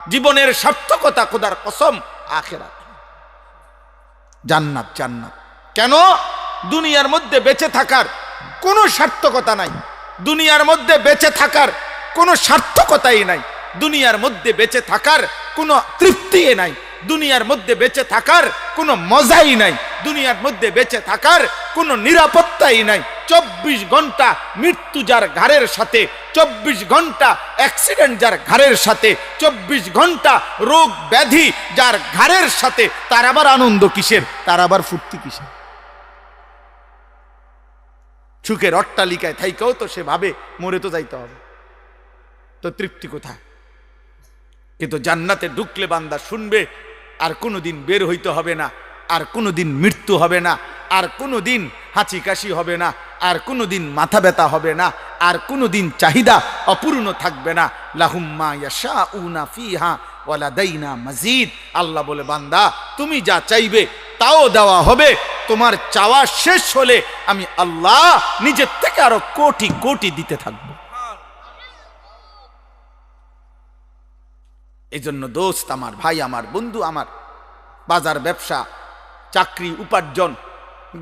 জীবনের সার্থকতা খোদার কসম আখিরাত, জান্নাত। জান্নাত কেন? দুনিয়ার মধ্যে বেঁচে থাকার কোনো সার্থকতা নাই, দুনিয়ার মধ্যে বেঁচে থাকার কোনো সার্থকতাই নাই, দুনিয়ার মধ্যে বেঁচে থাকার কোনো তৃপ্তি নাই, দুনিয়ার মধ্যে বেঁচে থাকার কোনো মজাই নাই, দুনিয়ার মধ্যে বেঁচে থাকার কোনো নিরাপত্তাই নাই। 24 ঘন্টা মৃত্যু যার ঘাড়ের সাথে, 24 ঘন্টা অ্যাক্সিডেন্ট যার ঘাড়ের সাথে, 24 ঘন্টা রোগ ব্যাধি যার ঘাড়ের সাথে, তার আবার আনন্দ কিসের? তার আবার ফুর্তি কিসের? সুখের অট্টালিকায় থাইকাও তো সে ভাবে মরে তো যাইতে হবে, তো তৃপ্তি কোথায়? কিন্তু জান্নাতে ঢুকলে বান্দা শুনবে আর কোনোদিন বের হইতে হবে না, আর কোনোদিন মৃত্যু হবে না, আর কোনোদিন হাঁচি কাশি হবে না, আর কোনোদিন মাথা ব্যথা হবে না, আর কোনোদিন চাহিদা অপূর্ণ থাকবে না। লাহুম মা ইয়াশাউনা ফিহা ওয়া লাদাইনা মাজিদ। আল্লাহ বলে, বান্দা তুমি যা চাইবে তাও দেওয়া হবে, তোমার চাওয়া শেষ হলে আমি আল্লাহ নিজের থেকে আরো কোটি কোটি দিতে থাকবো। এই জন্য দোস্ত আমার, ভাই আমার, বন্ধু আমার, বাজার ব্যবসা, চাকরি, উপার্জন,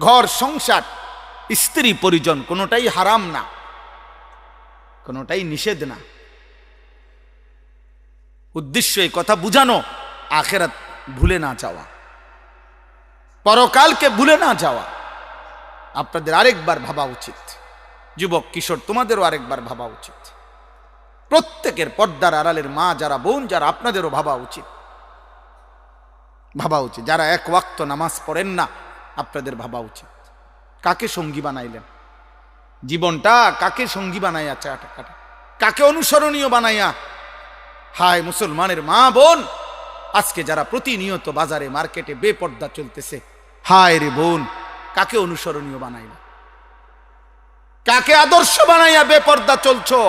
ঘর সংসার, স্ত্রী পরিজন কোনোটাই হারাম না, কোনোটাই নিষেধ না। উদ্দেশ্য এই কথা বুঝানো, আখিরাত ভুলে না যাওয়া, পরকালকে ভুলে না যাওয়া। আপনাদের আরেকবার ভাবা উচিত, যুবক কিশোর তোমাদেরও আরেকবার ভাবা উচিত, প্রত্যেকের পর্দার আড়ালের মা যারা, বোন যারা, আপনাদেরও ভাবা উচিত, ভাবা উচিত। যারা এক ওয়াক্ত নামাজ পড়েন না, আপনাদের ভাবা উচিত কাকে সঙ্গী বানাইলেন, জীবনটা কাকে সঙ্গী বানাইয়া, কাকে অনুসরণীয় বানাইয়া। হায় মুসলমানের মা বোন, আজকে যারা প্রতিনিয়ত বাজারে মার্কেটে বেপর্দা চলতেছে, হায় রে বোন, কাকে অনুসরণীয় বানাইলা, কাকে আদর্শ বানাইয়া বেপর্দা চলছো?